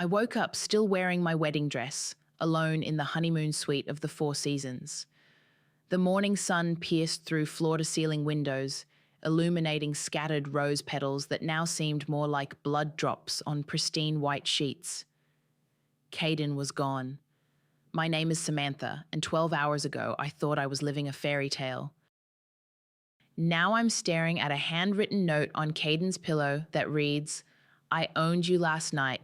I woke up still wearing my wedding dress, alone in the honeymoon suite of the Four Seasons. The morning sun pierced through floor-to-ceiling windows, illuminating scattered rose petals that now seemed more like blood drops on pristine white sheets. Caden was gone. My name is Samantha, and 12 hours ago I thought I was living a fairy tale. Now I'm staring at a handwritten note on Caden's pillow that reads, "I owned you last night."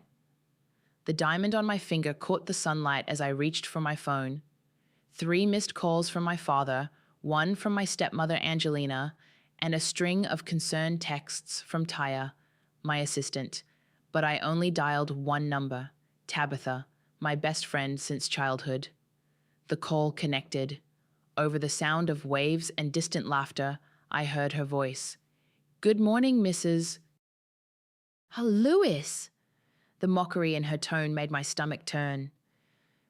The diamond on my finger caught the sunlight as I reached for my phone. 3 missed calls from my father, 1 from my stepmother Angelina, and a string of concerned texts from Taya, my assistant. But I only dialed one number, Tabitha, my best friend since childhood. The call connected. Over the sound of waves and distant laughter, I heard her voice. "Good morning, Mrs." "Oh, Lewis!" The mockery in her tone made my stomach turn.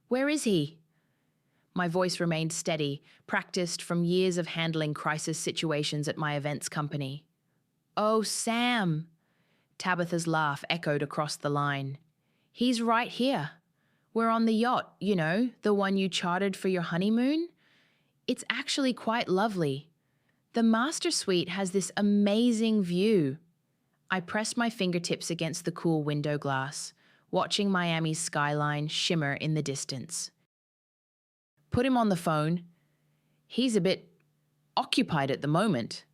"Where is he?" My voice remained steady, practiced from years of handling crisis situations at my events company. "Oh, Sam!" Tabitha's laugh echoed across the line. "He's right here. We're on the yacht, you know, the one you chartered for your honeymoon. It's actually quite lovely. The master suite has this amazing view." I pressed my fingertips against the cool window glass, watching Miami's skyline shimmer in the distance. "Put him on the phone. He's a bit occupied at the moment."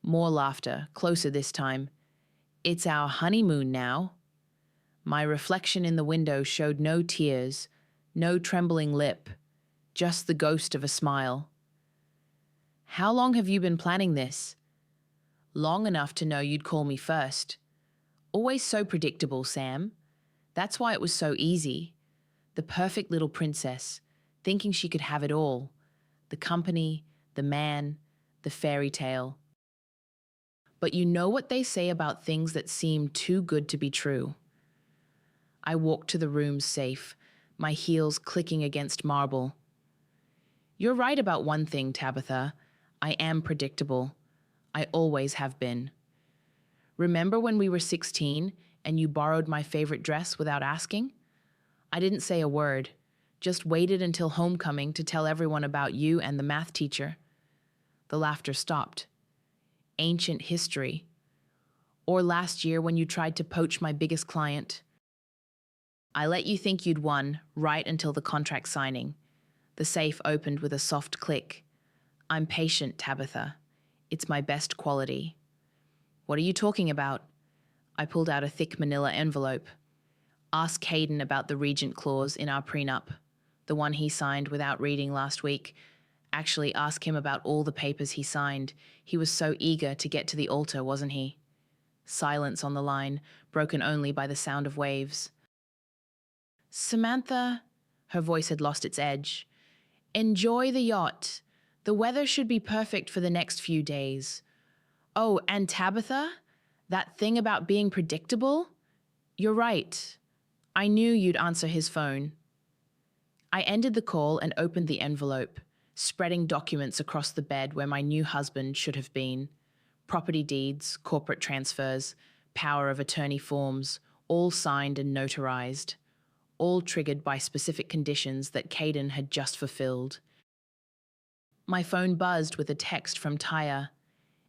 More laughter, closer this time. "It's our honeymoon now." My reflection in the window showed no tears, no trembling lip, just the ghost of a smile. "How long have you been planning this?" "Long enough to know you'd call me first." "Always so predictable, Sam. That's why it was so easy. The perfect little princess, thinking she could have it all. The company, the man, the fairy tale. But you know what they say about things that seem too good to be true." I walked to the room's safe, my heels clicking against marble. "You're right about one thing, Tabitha. I am predictable. I always have been. Remember when we were 16 and you borrowed my favorite dress without asking? I didn't say a word, just waited until homecoming to tell everyone about you and the math teacher." The laughter stopped. "Ancient history. Or last year when you tried to poach my biggest client. I let you think you'd won right until the contract signing." The safe opened with a soft click. "I'm patient, Tabitha. It's my best quality." "What are you talking about?" I pulled out a thick manila envelope. "Ask Caden about the Regent clause in our prenup, the one he signed without reading last week. Actually, ask him about all the papers he signed. He was so eager to get to the altar, wasn't he?" Silence on the line, broken only by the sound of waves. "Samantha," her voice had lost its edge, "enjoy the yacht. The weather should be perfect for the next few days. Oh, and Tabitha, that thing about being predictable? You're right. I knew you'd answer his phone." I ended the call and opened the envelope, spreading documents across the bed where my new husband should have been. Property deeds, corporate transfers, power of attorney forms, all signed and notarized, all triggered by specific conditions that Caden had just fulfilled. My phone buzzed with a text from Taya.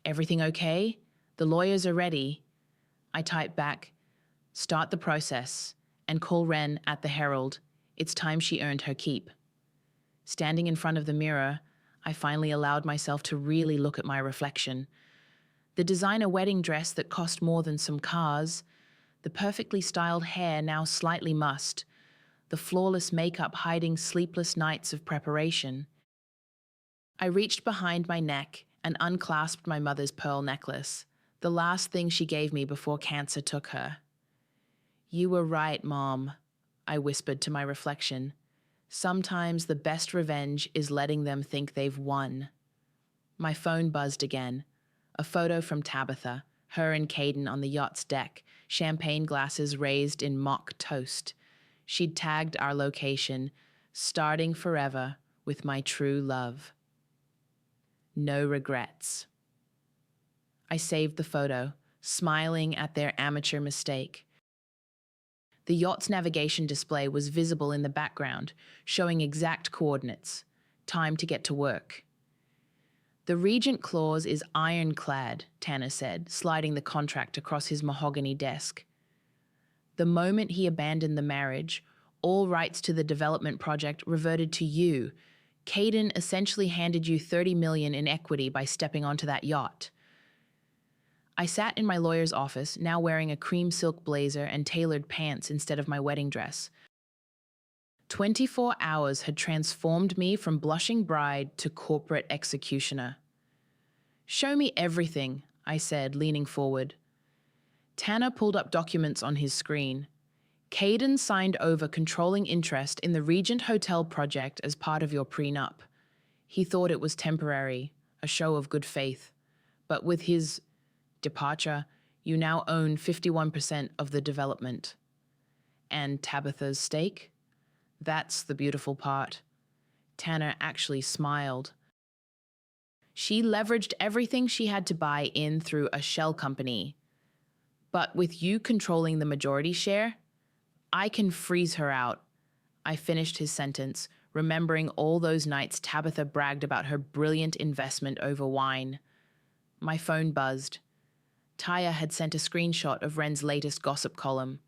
"Everything okay? The lawyers are ready." I typed back, "Start the process, and call Ren at the Herald. It's time she earned her keep." Standing in front of the mirror, I finally allowed myself to really look at my reflection. The designer wedding dress that cost more than some cars, the perfectly styled hair now slightly mussed, the flawless makeup hiding sleepless nights of preparation. I reached behind my neck and unclasped my mother's pearl necklace, the last thing she gave me before cancer took her. "You were right, Mom," I whispered to my reflection. "Sometimes the best revenge is letting them think they've won." My phone buzzed again. A photo from Tabitha, her and Caden on the yacht's deck, champagne glasses raised in mock toast. She'd tagged our location, "Starting forever with my true love. No regrets." I saved the photo, smiling at their amateur mistake. The yacht's navigation display was visible in the background, showing exact coordinates. Time to get to work. The Regent clause is ironclad, Tanner said, sliding the contract across his mahogany desk. The moment he abandoned the marriage, all rights to the development project reverted to you. Caden essentially handed you $30 million in equity by stepping onto that yacht. I sat in my lawyer's office, now wearing a cream silk blazer and tailored pants instead of my wedding dress. 24 hours had transformed me from blushing bride to corporate executioner. Show me everything, I said, leaning forward. Tanner pulled up documents on his screen. Caden signed over controlling interest in the Regent Hotel project as part of your prenup. He thought it was temporary, a show of good faith. But with his departure, you now own 51% of the development. And Tabitha's stake? That's the beautiful part. Tanner actually smiled. She leveraged everything she had to buy in through a shell company. But with you controlling the majority share, I can freeze her out. I finished his sentence, remembering all those nights Tabitha bragged about her brilliant investment over wine. My phone buzzed. Taya had sent a screenshot of Ren's latest gossip column.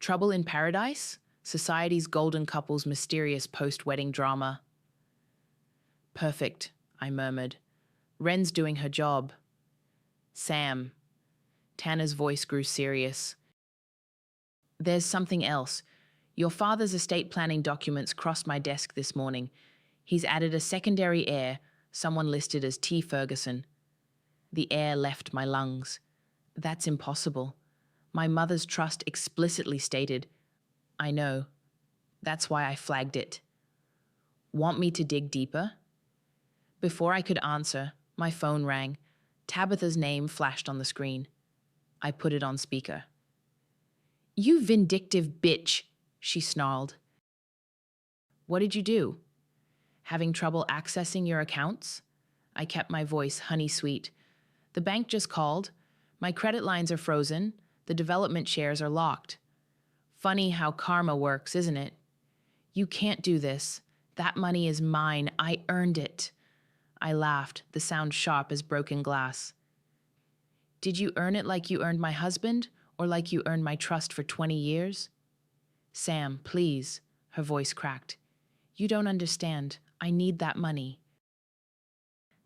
Trouble in Paradise? Society's golden couple's mysterious post-wedding drama. Perfect, I murmured. Ren's doing her job. Sam. Tanner's voice grew serious. There's something else. Your father's estate planning documents crossed my desk this morning. He's added a secondary heir, someone listed as T. Ferguson. The air left my lungs. That's impossible. My mother's trust explicitly stated, I know. That's why I flagged it. Want me to dig deeper? Before I could answer, my phone rang. Tabitha's name flashed on the screen. I put it on speaker. You vindictive bitch, she snarled. What did you do? Having trouble accessing your accounts? I kept my voice honey sweet. The bank just called. My credit lines are frozen. The development shares are locked. Funny how karma works, isn't it? You can't do this. That money is mine. I earned it. I laughed, the sound sharp as broken glass. Did you earn it like you earned my husband, or like you earned my trust for 20 years? Sam, please, her voice cracked. You don't understand. I need that money.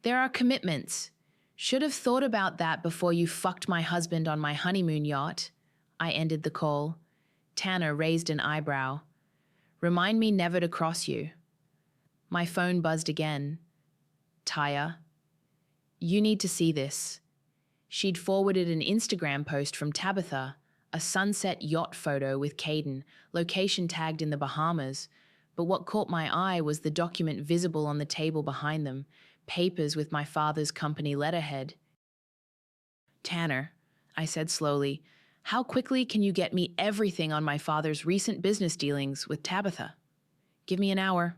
There are commitments. Should have thought about that before you fucked my husband on my honeymoon yacht. I ended the call. Tanner raised an eyebrow. Remind me never to cross you. My phone buzzed again. Taya, you need to see this. She'd forwarded an Instagram post from Tabitha, a sunset yacht photo with Caden, location tagged in the Bahamas. But what caught my eye was the document visible on the table behind them, papers with my father's company letterhead. Tanner, I said slowly, how quickly can you get me everything on my father's recent business dealings with Tabitha? Give me an hour.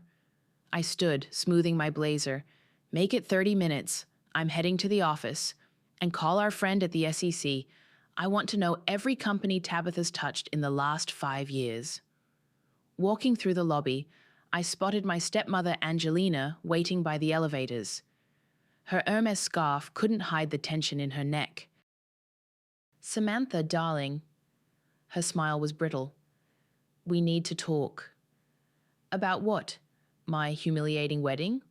I stood, smoothing my blazer. Make it 30 minutes. I'm heading to the office. And call our friend at the SEC. I want to know every company Tabitha's touched in the last 5 years. Walking through the lobby, I spotted my stepmother Angelina waiting by the elevators. Her Hermes scarf couldn't hide the tension in her neck. Samantha, darling. Her smile was brittle. We need to talk. About what? My humiliating wedding?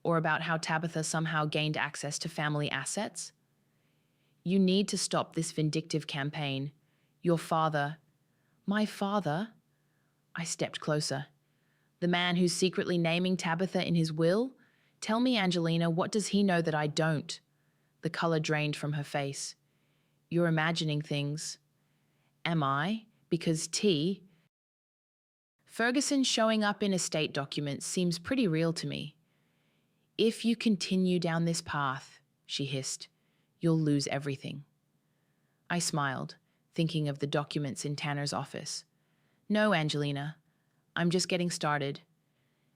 Or about how Tabitha somehow gained access to family assets? You need to stop this vindictive campaign. Your father. My father? I stepped closer. The man who's secretly naming Tabitha in his will? Tell me, Angelina, what does he know that I don't? The color drained from her face. You're imagining things. Am I? Because T. Ferguson showing up in estate documents seems pretty real to me. If you continue down this path, she hissed, you'll lose everything. I smiled, thinking of the documents in Tanner's office. No, Angelina, I'm just getting started.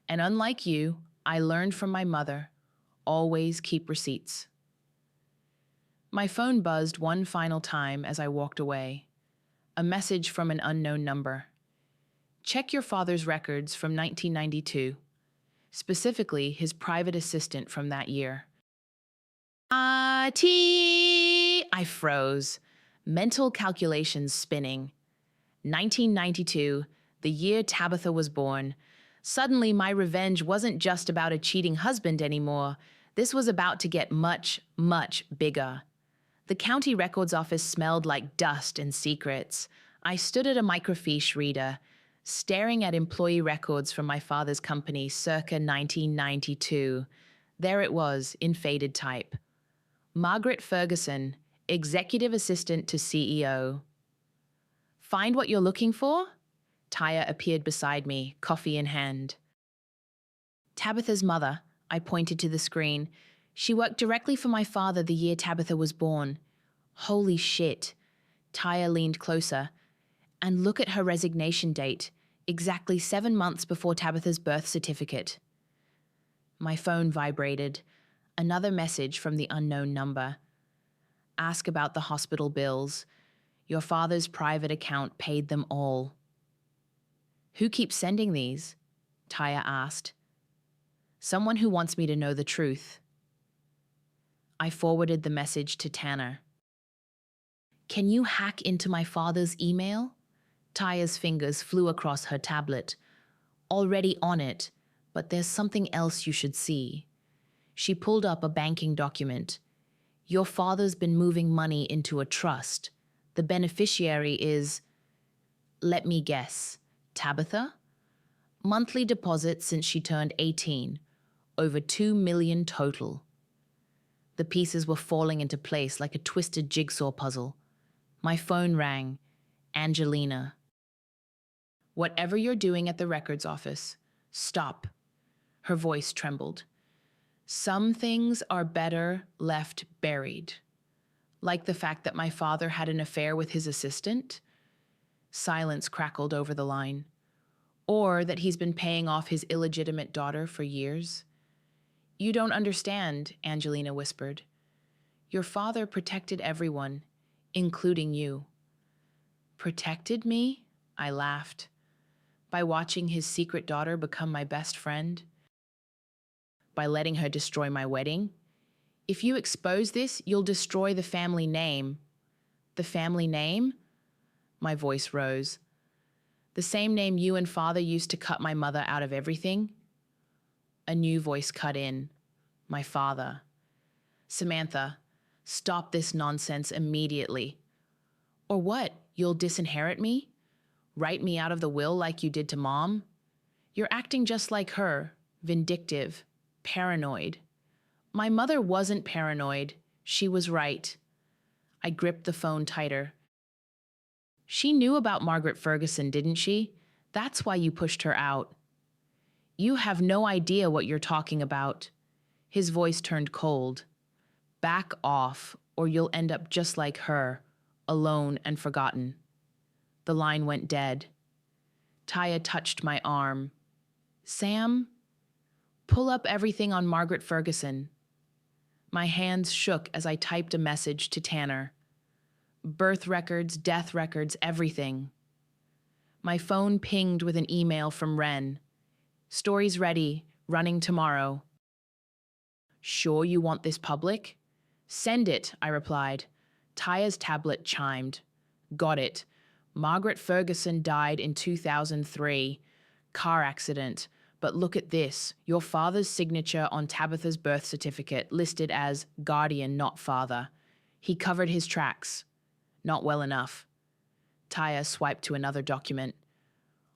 And unlike you, I learned from my mother, always keep receipts. My phone buzzed one final time as I walked away. A message from an unknown number. Check your father's records from 1992, specifically his private assistant from that year. I froze, mental calculations spinning. 1992, the year Tabitha was born. Suddenly, my revenge wasn't just about a cheating husband anymore. This was about to get much, much bigger. The county records office smelled like dust and secrets. I stood at a microfiche reader, staring at employee records from my father's company circa 1992. There it was, in faded type. Margaret Ferguson, executive assistant to CEO. Find what you're looking for? Taya appeared beside me, coffee in hand. Tabitha's mother, I pointed to the screen. She worked directly for my father the year Tabitha was born. Holy shit. Taya leaned closer. And look at her resignation date, exactly 7 months before Tabitha's birth certificate. My phone vibrated. Another message from the unknown number. Ask about the hospital bills. Your father's private account paid them all. Who keeps sending these? Taya asked. Someone who wants me to know the truth. I forwarded the message to Tanner. Can you hack into my father's email? Taya's fingers flew across her tablet. Already on it, but there's something else you should see. She pulled up a banking document. Your father's been moving money into a trust. The beneficiary is, let me guess, Tabitha? Monthly deposits since she turned 18. Over 2 million total. The pieces were falling into place like a twisted jigsaw puzzle. My phone rang. Angelina. Whatever you're doing at the records office, stop. Her voice trembled. Some things are better left buried. Like the fact that my father had an affair with his assistant. Silence crackled over the line. Or that he's been paying off his illegitimate daughter for years. You don't understand, Angelina whispered. Your father protected everyone, including you. Protected me? I laughed. By watching his secret daughter become my best friend? By letting her destroy my wedding? If you expose this, you'll destroy the family name. The family name? My voice rose. The same name you and father used to cut my mother out of everything? A new voice cut in. My father. Samantha, stop this nonsense immediately. Or what? You'll disinherit me? Write me out of the will like you did to Mom? You're acting just like her, vindictive, paranoid. My mother wasn't paranoid. She was right. I gripped the phone tighter. She knew about Margaret Ferguson, didn't she? That's why you pushed her out. You have no idea what you're talking about. His voice turned cold. Back off, or you'll end up just like her, alone and forgotten. The line went dead. Taya touched my arm. Sam, pull up everything on Margaret Ferguson. My hands shook as I typed a message to Tanner. Birth records, death records, everything. My phone pinged with an email from Ren. Story's ready, running tomorrow. Sure you want this public? Send it, I replied. Taya's tablet chimed. Got it. Margaret Ferguson died in 2003. Car accident. But look at this. Your father's signature on Tabitha's birth certificate listed as guardian, not father. He covered his tracks. Not well enough. Taya swiped to another document.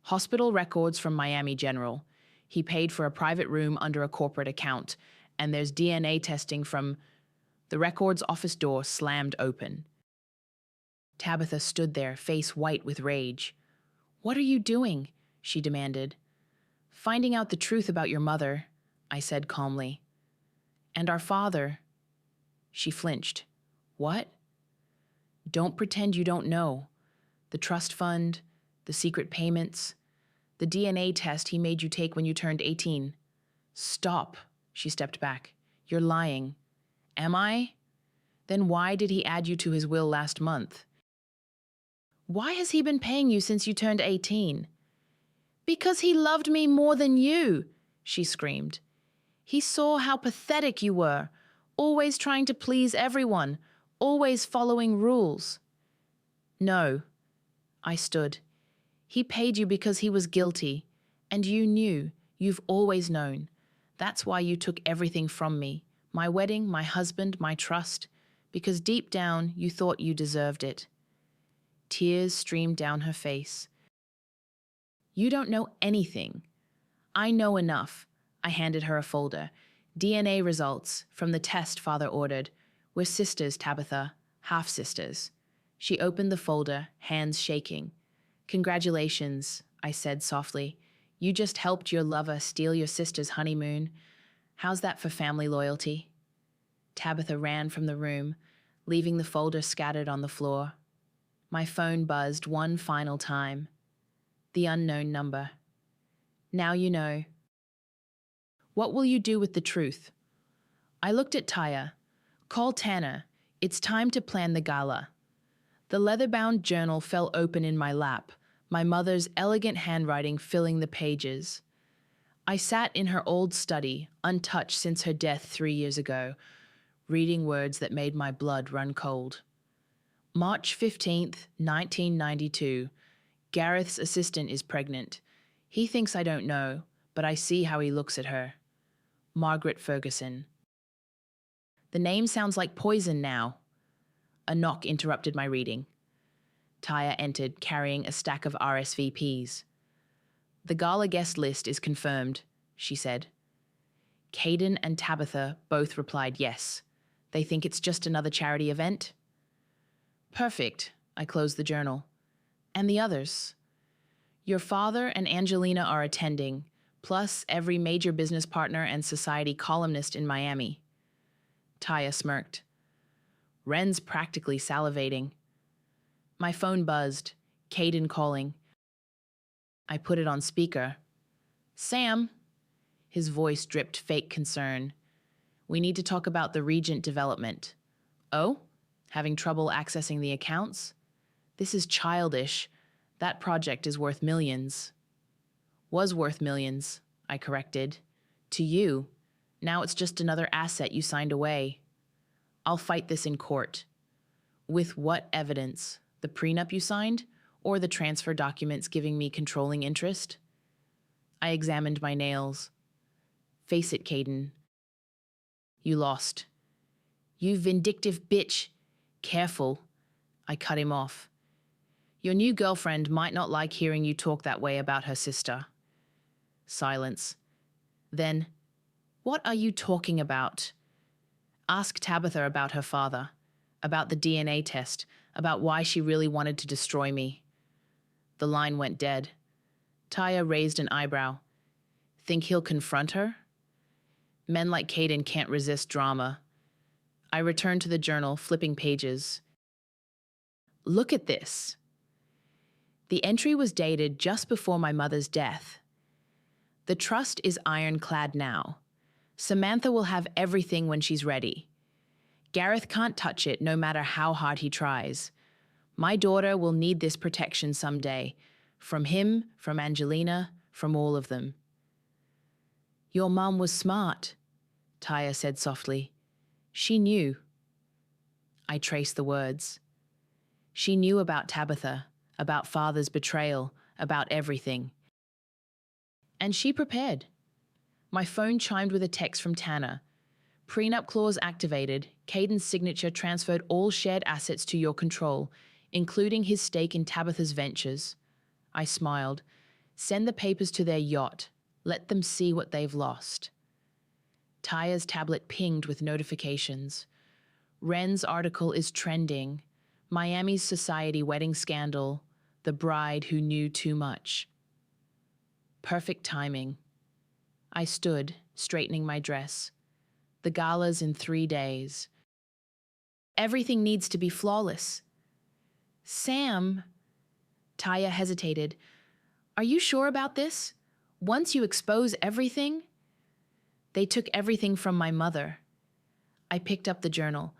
Hospital records from Miami General. He paid for a private room under a corporate account, and there's DNA testing from... The records office door slammed open. Tabitha stood there, face white with rage. What are you doing? She demanded. Finding out the truth about your mother, I said calmly. And our father. She flinched. What? Don't pretend you don't know. The trust fund, the secret payments, the DNA test he made you take when you turned 18. Stop, she stepped back. You're lying. Am I? Then why did he add you to his will last month? Why has he been paying you since you turned 18? Because he loved me more than you, she screamed. He saw how pathetic you were, always trying to please everyone, always following rules. No, I stood. He paid you because he was guilty, and you knew, you've always known. That's why you took everything from me, my wedding, my husband, my trust, because deep down you thought you deserved it. Tears streamed down her face. You don't know anything. I know enough. I handed her a folder. DNA results from the test father ordered. We're sisters, Tabitha, half-sisters. She opened the folder, hands shaking. Congratulations, I said softly. You just helped your lover steal your sister's honeymoon. How's that for family loyalty? Tabitha ran from the room, leaving the folder scattered on the floor. My phone buzzed one final time. The unknown number. Now you know. What will you do with the truth? I looked at Taya. Call Tanner. It's time to plan the gala. The leather-bound journal fell open in my lap, my mother's elegant handwriting filling the pages. I sat in her old study, untouched since her death 3 years ago, reading words that made my blood run cold. March 15th, 1992. Gareth's assistant is pregnant. He thinks I don't know, but I see how he looks at her. Margaret Ferguson. The name sounds like poison now. A knock interrupted my reading. Taya entered, carrying a stack of RSVPs. The gala guest list is confirmed, she said. Caden and Tabitha both replied yes. They think it's just another charity event. Perfect, I closed the journal. And the others? Your father and Angelina are attending, plus every major business partner and society columnist in Miami. Taya smirked. Wren's practically salivating. My phone buzzed, Caden calling. I put it on speaker. Sam. His voice dripped fake concern. We need to talk about the Regent development. Oh? Having trouble accessing the accounts? This is childish. That project is worth millions. Was worth millions, I corrected. To you. Now it's just another asset you signed away. I'll fight this in court. With what evidence? The prenup you signed? Or the transfer documents giving me controlling interest? I examined my nails. Face it, Caden. You lost. You vindictive bitch. Careful. I cut him off. Your new girlfriend might not like hearing you talk that way about her sister. Silence. Then, what are you talking about? Ask Tabitha about her father, about the DNA test, about why she really wanted to destroy me. The line went dead. Taya raised an eyebrow. Think he'll confront her? Men like Caden can't resist drama. I returned to the journal, flipping pages. Look at this. The entry was dated just before my mother's death. The trust is ironclad now. Samantha will have everything when she's ready. Gareth can't touch it no matter how hard he tries. My daughter will need this protection someday. From him, from Angelina, from all of them. Your mom was smart, Taya said softly. She knew. I traced the words. She knew about Tabitha, about father's betrayal, about everything. And she prepared. My phone chimed with a text from Tanner. Prenup clause activated. Caden's signature transferred all shared assets to your control, including his stake in Tabitha's ventures. I smiled. Send the papers to their yacht. Let them see what they've lost. Taya's tablet pinged with notifications. Wren's article is trending. Miami's society wedding scandal. The bride who knew too much. Perfect timing. I stood, straightening my dress. The gala's in 3 days. Everything needs to be flawless. Sam, Taya hesitated. Are you sure about this? Once you expose everything? They took everything from my mother. I picked up the journal.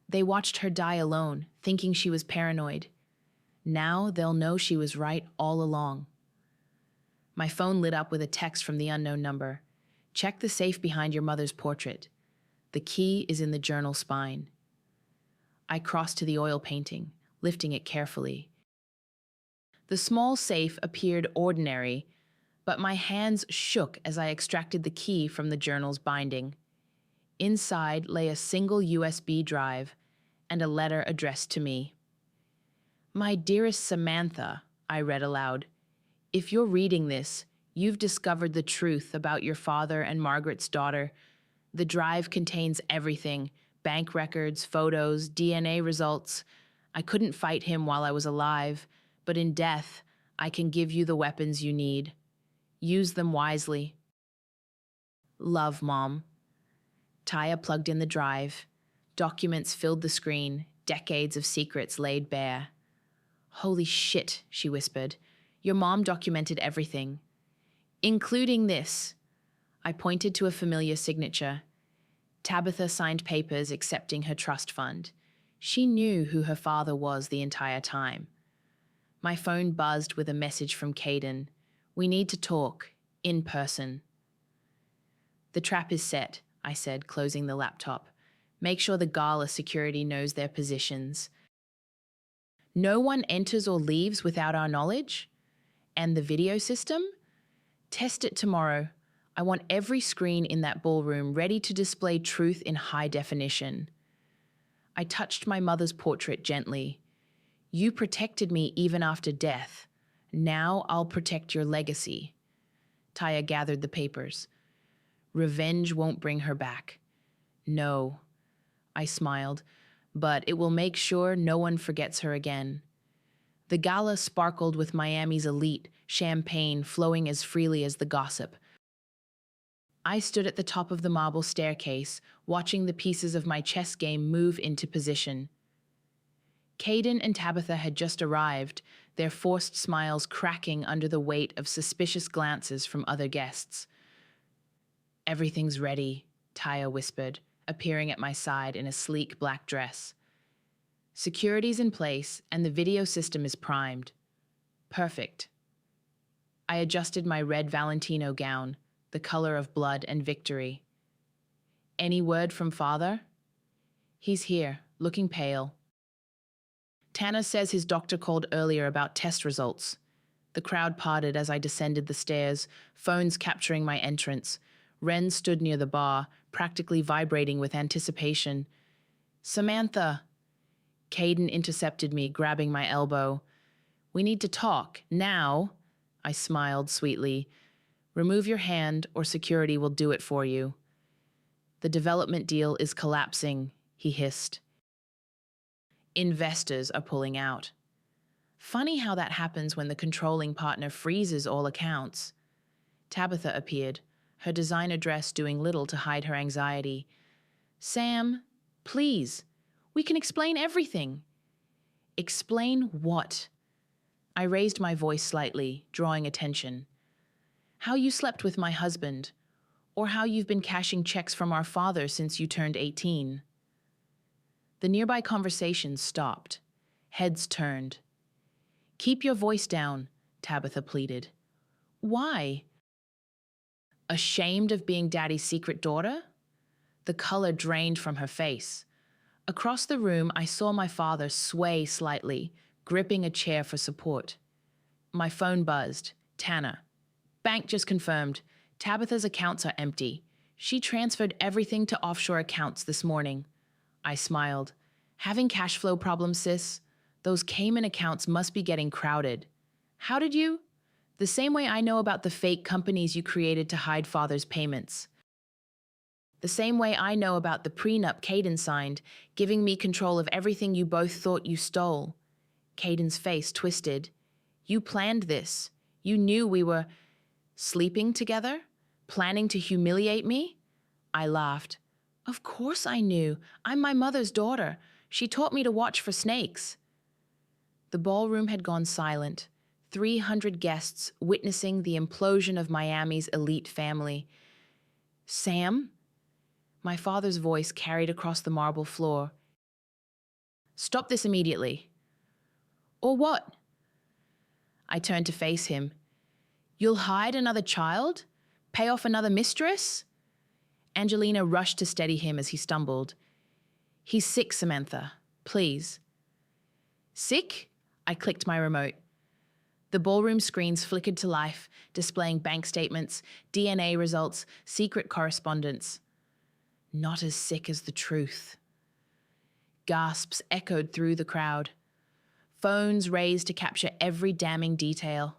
They watched her die alone, thinking she was paranoid. Now they'll know she was right all along. My phone lit up with a text from the unknown number. Check the safe behind your mother's portrait. The key is in the journal spine. I crossed to the oil painting, lifting it carefully. The small safe appeared ordinary, but my hands shook as I extracted the key from the journal's binding. Inside lay a single USB drive and a letter addressed to me. My dearest Samantha, I read aloud, if you're reading this, you've discovered the truth about your father and Margaret's daughter. The drive contains everything: bank records, photos, DNA results. I couldn't fight him while I was alive, but in death, I can give you the weapons you need. Use them wisely. Love, Mom. Taya plugged in the drive. Documents filled the screen, decades of secrets laid bare. Holy shit, she whispered. Your mom documented everything. Including this. I pointed to a familiar signature. Tabitha signed papers accepting her trust fund. She knew who her father was the entire time. My phone buzzed with a message from Caden. We need to talk, in person. The trap is set, I said, closing the laptop. Make sure the gala security knows their positions. No one enters or leaves without our knowledge? And the video system? Test it tomorrow. I want every screen in that ballroom ready to display truth in high definition. I touched my mother's portrait gently. You protected me even after death. Now I'll protect your legacy. Taya gathered the papers. Revenge won't bring her back. No. I smiled, but it will make sure no one forgets her again. The gala sparkled with Miami's elite, champagne flowing as freely as the gossip. I stood at the top of the marble staircase, watching the pieces of my chess game move into position. Caden and Tabitha had just arrived, their forced smiles cracking under the weight of suspicious glances from other guests. Everything's ready, Taya whispered, appearing at my side in a sleek black dress. Security's in place and the video system is primed. Perfect. I adjusted my red Valentino gown, the color of blood and victory. Any word from Father? He's here, looking pale. Tanner says his doctor called earlier about test results. The crowd parted as I descended the stairs, phones capturing my entrance. Ren stood near the bar, practically vibrating with anticipation. Samantha! Caden intercepted me, grabbing my elbow. We need to talk, now. I smiled sweetly. Remove your hand or security will do it for you. The development deal is collapsing, he hissed. Investors are pulling out. Funny how that happens when the controlling partner freezes all accounts. Tabitha appeared, her designer dress doing little to hide her anxiety. Sam, please, we can explain everything. Explain what? I raised my voice slightly, drawing attention. How you slept with my husband, or how you've been cashing checks from our father since you turned 18. The nearby conversation stopped. Heads turned. Keep your voice down, Tabitha pleaded. Why? Ashamed of being Daddy's secret daughter? The color drained from her face. Across the room, I saw my father sway slightly, gripping a chair for support. My phone buzzed. Tanner. Bank just confirmed. Tabitha's accounts are empty. She transferred everything to offshore accounts this morning. I smiled. Having cash flow problems, sis? Those Cayman accounts must be getting crowded. How did you? The same way I know about the fake companies you created to hide father's payments. The same way I know about the prenup Caden signed, giving me control of everything you both thought you stole. Caden's face twisted. You planned this. You knew we were sleeping together? Planning to humiliate me? I laughed. Of course I knew. I'm my mother's daughter. She taught me to watch for snakes. The ballroom had gone silent. 300 guests witnessing the implosion of Miami's elite family. Sam? My father's voice carried across the marble floor. Stop this immediately. Or what? I turned to face him. You'll hide another child? Pay off another mistress? Angelina rushed to steady him as he stumbled. He's sick, Samantha. Please. Sick? I clicked my remote. The ballroom screens flickered to life, displaying bank statements, DNA results, secret correspondence. Not as sick as the truth. Gasps echoed through the crowd. Phones raised to capture every damning detail.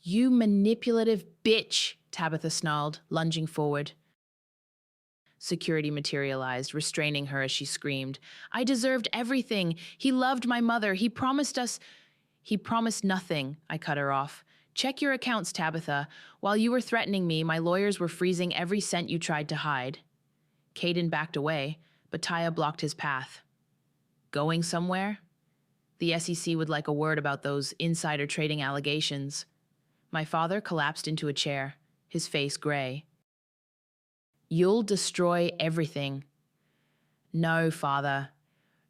You manipulative bitch, Tabitha snarled, lunging forward. Security materialized, restraining her as she screamed. I deserved everything. He loved my mother. He promised us... He promised nothing, I cut her off. Check your accounts, Tabitha. While you were threatening me, my lawyers were freezing every cent you tried to hide. Caden backed away, but Taya blocked his path. Going somewhere? The SEC would like a word about those insider trading allegations. My father collapsed into a chair, his face gray. You'll destroy everything. No, Father.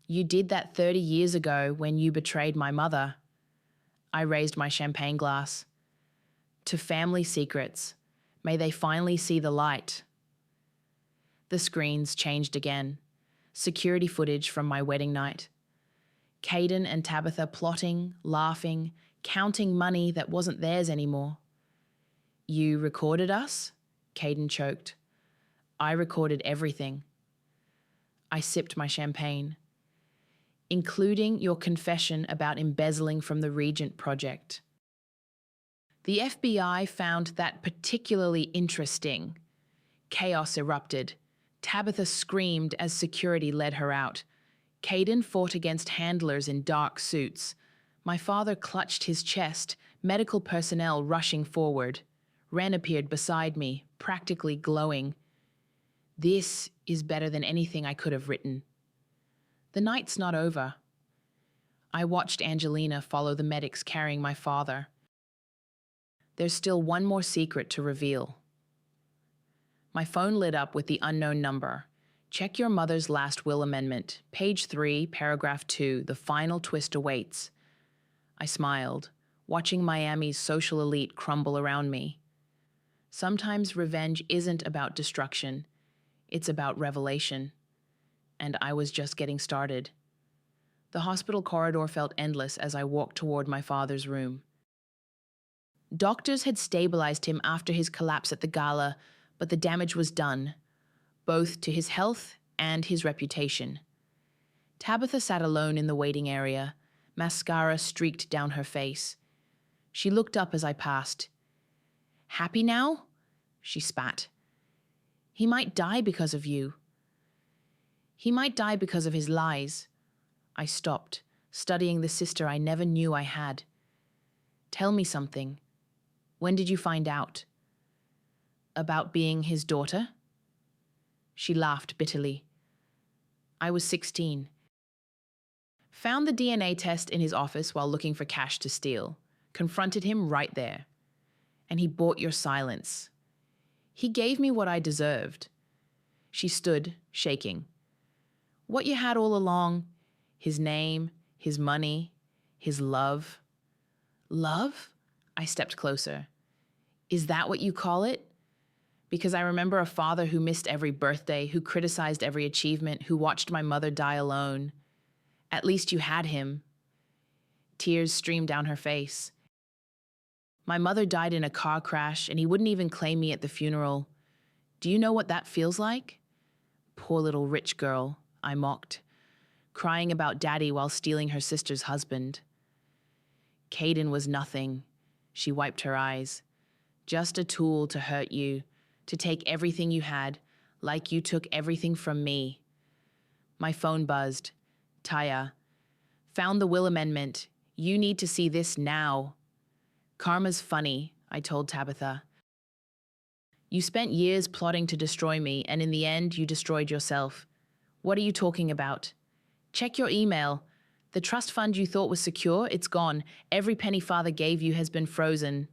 You did that 30 years ago when you betrayed my mother. I raised my champagne glass. To family secrets. May they finally see the light. The screens changed again. Security footage from my wedding night. Caden and Tabitha plotting, laughing, counting money that wasn't theirs anymore. You recorded us? Caden choked. I recorded everything. I sipped my champagne. Including your confession about embezzling from the Regent project. The FBI found that particularly interesting. Chaos erupted. Tabitha screamed as security led her out. Caden fought against handlers in dark suits. My father clutched his chest, medical personnel rushing forward. Ren appeared beside me, practically glowing. This is better than anything I could have written. The night's not over. I watched Angelina follow the medics carrying my father. There's still one more secret to reveal. My phone lit up with the unknown number. Check your mother's last will amendment. Page 3, paragraph 2, the final twist awaits. I smiled, watching Miami's social elite crumble around me. Sometimes revenge isn't about destruction. It's about revelation. And I was just getting started. The hospital corridor felt endless as I walked toward my father's room. Doctors had stabilized him after his collapse at the gala, but the damage was done, both to his health and his reputation. Tabitha sat alone in the waiting area, mascara streaked down her face. She looked up as I passed. Happy now? She spat. He might die because of you. He might die because of his lies. I stopped, studying the sister I never knew I had. Tell me something. When did you find out? About being his daughter? She laughed bitterly. I was 16. Found the DNA test in his office while looking for cash to steal. Confronted him right there. And he bought your silence. He gave me what I deserved. She stood, shaking. What you had all along, his name, his money, his love. Love? I stepped closer. Is that what you call it? Because I remember a father who missed every birthday, who criticized every achievement, who watched my mother die alone. At least you had him. Tears streamed down her face. My mother died in a car crash, and he wouldn't even claim me at the funeral. Do you know what that feels like? Poor little rich girl, I mocked, crying about daddy while stealing her sister's husband. Caden was nothing. She wiped her eyes. Just a tool to hurt you, to take everything you had, like you took everything from me. My phone buzzed. Taya. Found the will amendment. You need to see this now. Karma's funny, I told Tabitha. You spent years plotting to destroy me, and in the end, you destroyed yourself. What are you talking about? Check your email. The trust fund you thought was secure, it's gone. Every penny father gave you has been frozen.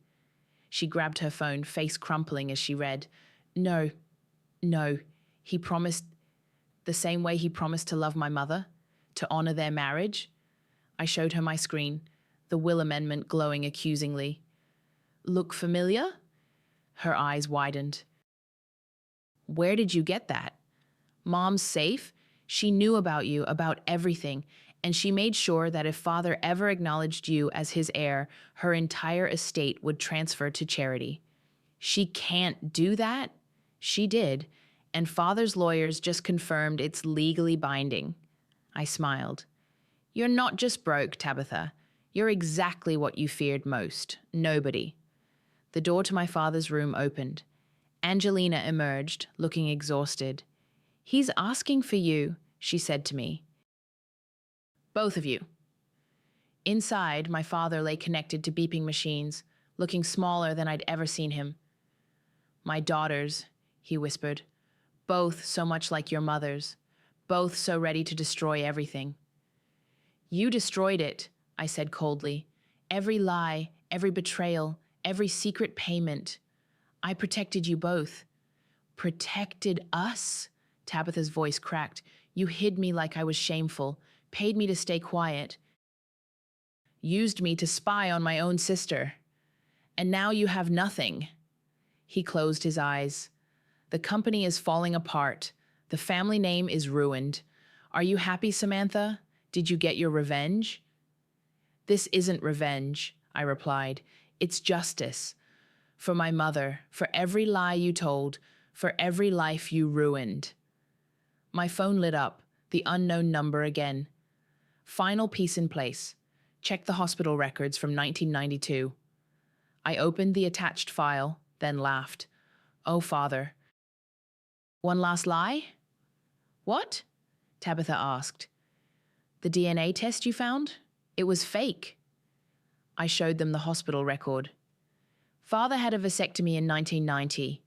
She grabbed her phone, face crumpling as she read. No. He promised the same way he promised to love my mother, to honor their marriage. I showed her my screen, the will amendment glowing accusingly. Look familiar? Her eyes widened. Where did you get that? Mom's safe? She knew about you, about everything, and she made sure that if father ever acknowledged you as his heir, her entire estate would transfer to charity. She can't do that? She did, and father's lawyers just confirmed it's legally binding. I smiled. You're not just broke, Tabitha. You're exactly what you feared most. Nobody. The door to my father's room opened. Angelina emerged, looking exhausted. He's asking for you, she said to me. Both of you. Inside, my father lay connected to beeping machines, looking smaller than I'd ever seen him. My daughters, he whispered, both so much like your mothers, both so ready to destroy everything. You destroyed it, I said coldly. Every lie, every betrayal, every secret payment. I protected you both. Protected us? Tabitha's voice cracked. You hid me like I was shameful, paid me to stay quiet, used me to spy on my own sister. And now you have nothing. He closed his eyes. The company is falling apart. The family name is ruined. Are you happy, Samantha? Did you get your revenge? This isn't revenge, I replied. It's justice. For my mother, for every lie you told, for every life you ruined. My phone lit up, the unknown number again. Final piece in place. Check the hospital records from 1992. I opened the attached file, then laughed. Oh, Father. One last lie? What? Tabitha asked. The DNA test you found? It was fake. I showed them the hospital record. Father had a vasectomy in 1990.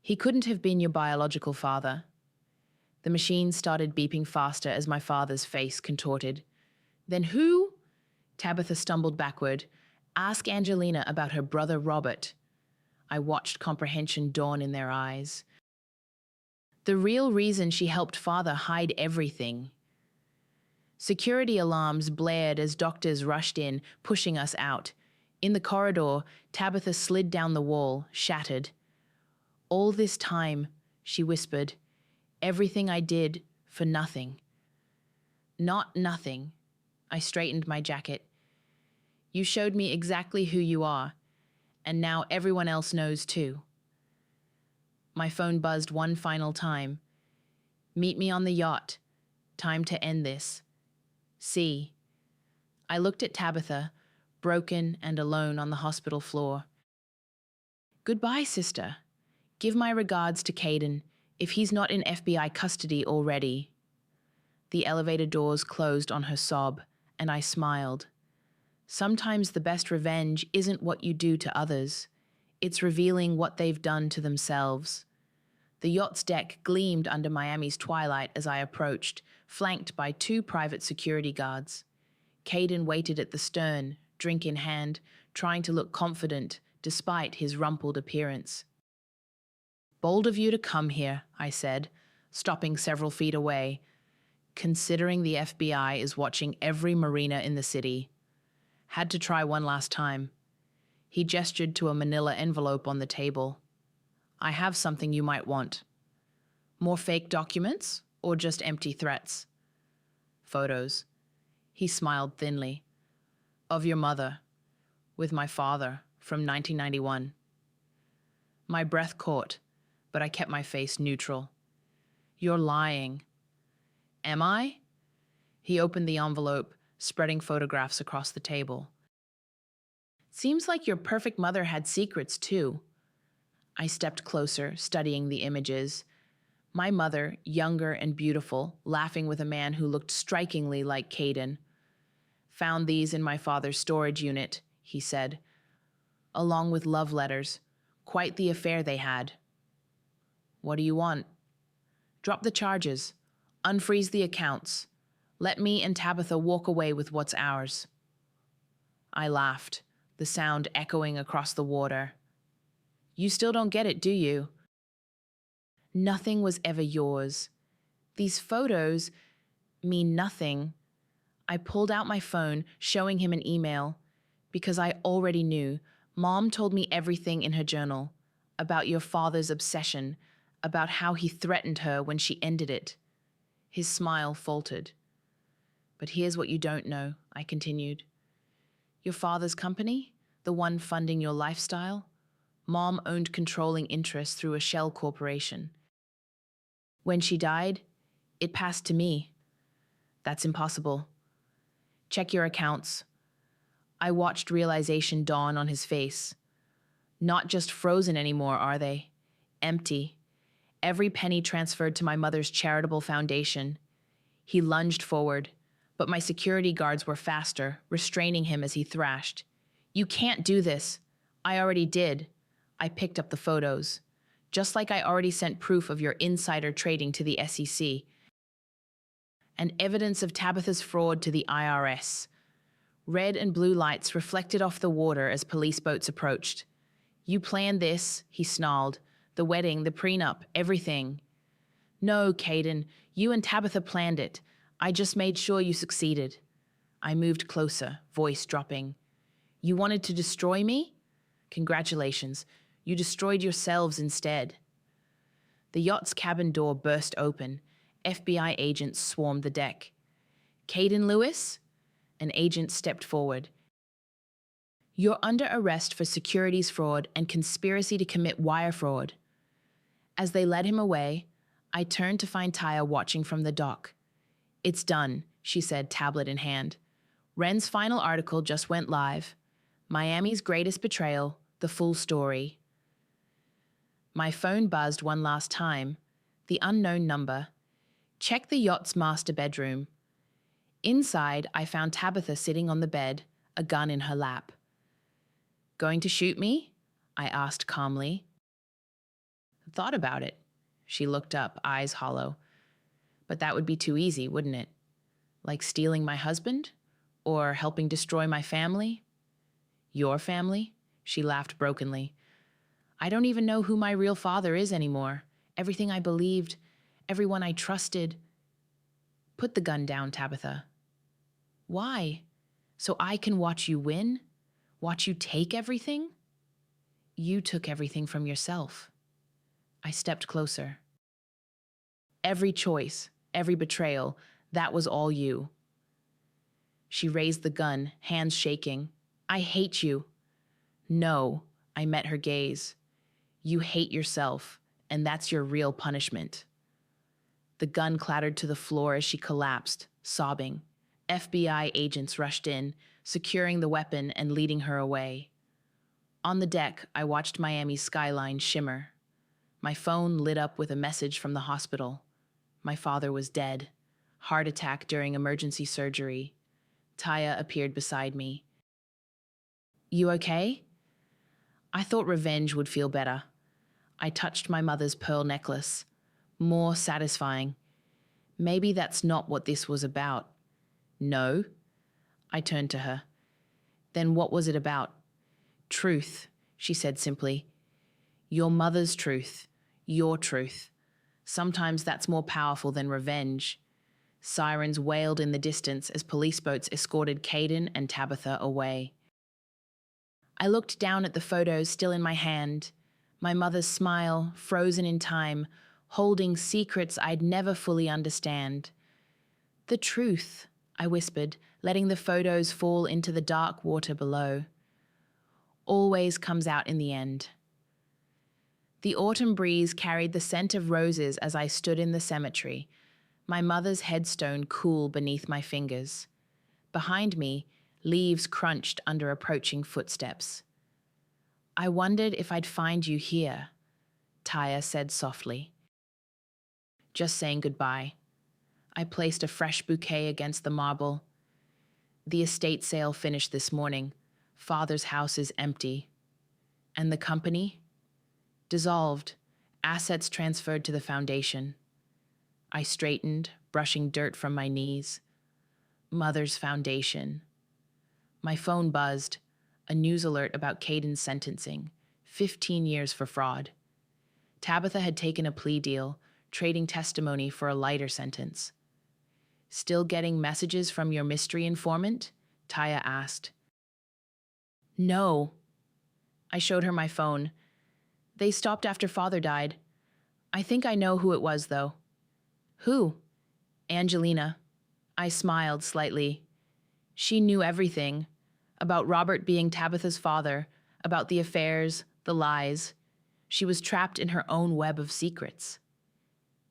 He couldn't have been your biological father. The machine started beeping faster as my father's face contorted. Then who? Tabitha stumbled backward. Ask Angelina about her brother Robert. I watched comprehension dawn in their eyes. The real reason she helped father hide everything. Security alarms blared as doctors rushed in, pushing us out. In the corridor, Tabitha slid down the wall, shattered. All this time, she whispered, everything I did for nothing. Not nothing. I straightened my jacket. You showed me exactly who you are, and now everyone else knows too. My phone buzzed one final time. Meet me on the yacht. Time to end this. See. I looked at Tabitha, broken and alone on the hospital floor. Goodbye, sister. Give my regards to Caden, if he's not in FBI custody already. The elevator doors closed on her sob, and I smiled. Sometimes the best revenge isn't what you do to others. It's revealing what they've done to themselves. The yacht's deck gleamed under Miami's twilight as I approached, flanked by 2 private security guards. Caden waited at the stern, drink in hand, trying to look confident despite his rumpled appearance. Bold of you to come here, I said, stopping several feet away, considering the FBI is watching every marina in the city. Had to try one last time. He gestured to a manila envelope on the table. I have something you might want. More fake documents or just empty threats? Photos. He smiled thinly. Of your mother, with my father, from 1991. My breath caught, but I kept my face neutral. You're lying. Am I? He opened the envelope, spreading photographs across the table. Seems like your perfect mother had secrets, too. I stepped closer, studying the images. My mother, younger and beautiful, laughing with a man who looked strikingly like Caden. Found these in my father's storage unit, he said, along with love letters. Quite the affair they had. What do you want? Drop the charges. Unfreeze the accounts. Let me and Tabitha walk away with what's ours. I laughed, the sound echoing across the water. You still don't get it, do you? Nothing was ever yours. These photos mean nothing. I pulled out my phone, showing him an email, because I already knew. Mom told me everything in her journal about your father's obsession, about how he threatened her when she ended it. His smile faltered. But here's what you don't know, I continued. Your father's company, the one funding your lifestyle, Mom owned controlling interest through a shell corporation. When she died, it passed to me. That's impossible. Check your accounts. I watched realization dawn on his face. Not just frozen anymore, are they? Empty. Every penny transferred to my mother's charitable foundation. He lunged forward, but my security guards were faster, restraining him as he thrashed. You can't do this. I already did. I picked up the photos. Just like I already sent proof of your insider trading to the SEC. And evidence of Tabitha's fraud to the IRS. Red and blue lights reflected off the water as police boats approached. You planned this, he snarled. The wedding, the prenup, everything. No, Caden, you and Tabitha planned it. I just made sure you succeeded. I moved closer, voice dropping. You wanted to destroy me? Congratulations. You destroyed yourselves instead. The yacht's cabin door burst open. FBI agents swarmed the deck. Caden Lewis? An agent stepped forward. You're under arrest for securities fraud and conspiracy to commit wire fraud. As they led him away, I turned to find Taya watching from the dock. It's done, she said, tablet in hand. Wren's final article just went live. Miami's greatest betrayal, the full story. My phone buzzed one last time. The unknown number. Check the yacht's master bedroom. Inside, I found Tabitha sitting on the bed, a gun in her lap. Going to shoot me? I asked calmly. Thought about it. She looked up, eyes hollow. But that would be too easy, wouldn't it? Like stealing my husband? Or helping destroy my family? Your family? She laughed brokenly. I don't even know who my real father is anymore. Everything I believed, everyone I trusted. Put the gun down, Tabitha. Why? So I can watch you win? Watch you take everything? You took everything from yourself. I stepped closer. Every choice, every betrayal, that was all you. She raised the gun, hands shaking. I hate you. No, I met her gaze. You hate yourself, and that's your real punishment. The gun clattered to the floor as she collapsed, sobbing. FBI agents rushed in, securing the weapon and leading her away. On the deck, I watched Miami's skyline shimmer. My phone lit up with a message from the hospital. My father was dead. Heart attack during emergency surgery. Taya appeared beside me. You okay? I thought revenge would feel better. I touched my mother's pearl necklace. More satisfying. Maybe that's not what this was about. No. I turned to her. Then what was it about? Truth, she said simply. Your mother's truth. Your truth. Sometimes that's more powerful than revenge. Sirens wailed in the distance as police boats escorted Caden and Tabitha away. I looked down at the photos still in my hand. My mother's smile, frozen in time, holding secrets I'd never fully understand. The truth, I whispered, letting the photos fall into the dark water below. Always comes out in the end. The autumn breeze carried the scent of roses as I stood in the cemetery, my mother's headstone cool beneath my fingers. Behind me, leaves crunched under approaching footsteps. I wondered if I'd find you here, Taya said softly. Just saying goodbye. I placed a fresh bouquet against the marble. The estate sale finished this morning. Father's house is empty. And the company? Dissolved. Assets transferred to the foundation. I straightened, brushing dirt from my knees. Mother's foundation. My phone buzzed. A news alert about Caden's sentencing. 15 years for fraud. Tabitha had taken a plea deal, trading testimony for a lighter sentence. Still getting messages from your mystery informant? Taya asked. No. I showed her my phone. They stopped after father died. I think I know who it was, though. Who? Angelina. I smiled slightly. She knew everything. About Robert being Tabitha's father, about the affairs, the lies. She was trapped in her own web of secrets.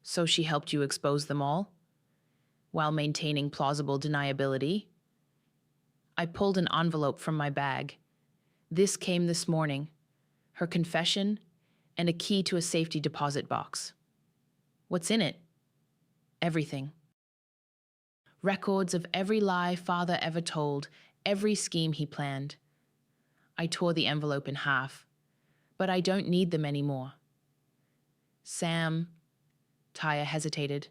So she helped you expose them all? While maintaining plausible deniability? I pulled an envelope from my bag. This came this morning. Her confession and a key to a safety deposit box. What's in it? Everything. Records of every lie father ever told, every scheme he planned. I tore the envelope in half. But I don't need them anymore. Sam, Taya hesitated.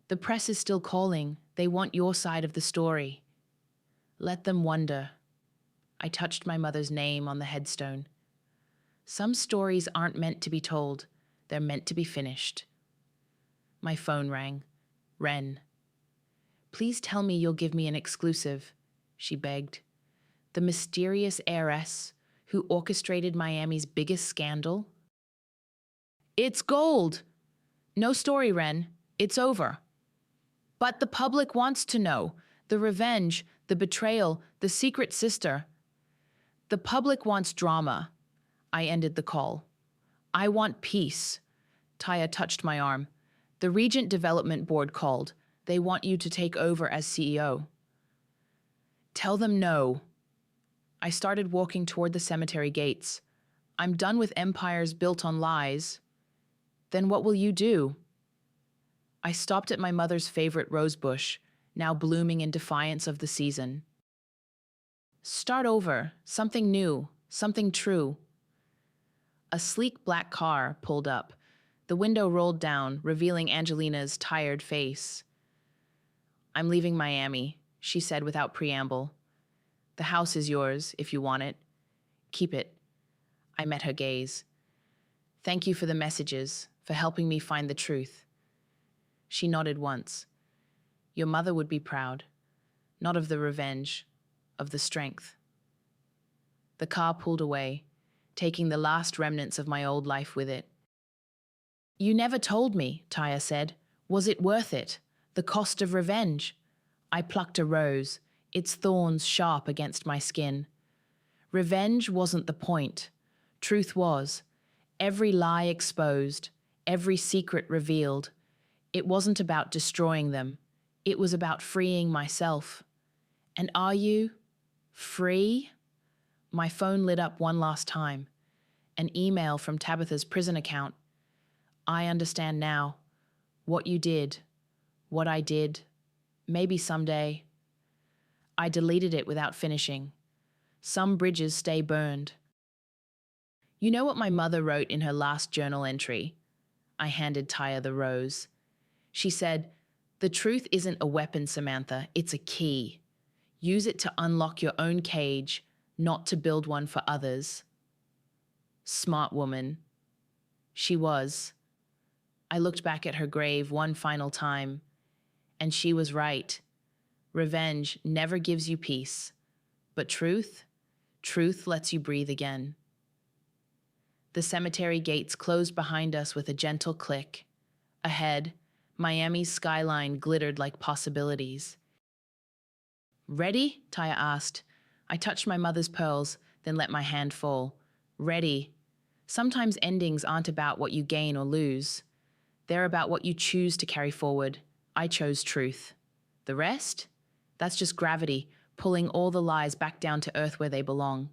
The press is still calling. They want your side of the story. Let them wonder. I touched my mother's name on the headstone. Some stories aren't meant to be told. They're meant to be finished. My phone rang. Wren. Please tell me you'll give me an exclusive, she begged. The mysterious heiress who orchestrated Miami's biggest scandal? It's gold! No story, Wren. It's over. But the public wants to know. The revenge, the betrayal, the secret sister. The public wants drama. I ended the call. I want peace. Taya touched my arm. The Regent Development Board called. They want you to take over as CEO. Tell them no. I started walking toward the cemetery gates. I'm done with empires built on lies. Then what will you do? I stopped at my mother's favorite rose bush, now blooming in defiance of the season. Start over, something new, something true. A sleek black car pulled up. The window rolled down, revealing Angelina's tired face. I'm leaving Miami, she said without preamble. The house is yours, if you want it. Keep it. I met her gaze. Thank you for the messages, for helping me find the truth. She nodded once. Your mother would be proud. Not of the revenge, of the strength. The car pulled away, taking the last remnants of my old life with it. You never told me, Taya said. Was it worth it? The cost of revenge? I plucked a rose, its thorns sharp against my skin. Revenge wasn't the point. Truth was. Every lie exposed, every secret revealed. It wasn't about destroying them. It was about freeing myself. And are you free? My phone lit up one last time. An email from Tabitha's prison account. I understand now. What you did. What I did. Maybe someday. I deleted it without finishing. Some bridges stay burned. You know what my mother wrote in her last journal entry? I handed Taya the rose. She said, the truth isn't a weapon, Samantha. It's a key. Use it to unlock your own cage, not to build one for others. Smart woman. She was. I looked back at her grave one final time, and she was right. Revenge never gives you peace, but truth lets you breathe again. The cemetery gates closed behind us with a gentle click. Ahead, Miami's skyline glittered like possibilities. Ready? Taya asked. I touched my mother's pearls, then let my hand fall. Ready. Sometimes endings aren't about what you gain or lose. They're about what you choose to carry forward. I chose truth. The rest? That's just gravity, pulling all the lies back down to earth where they belong.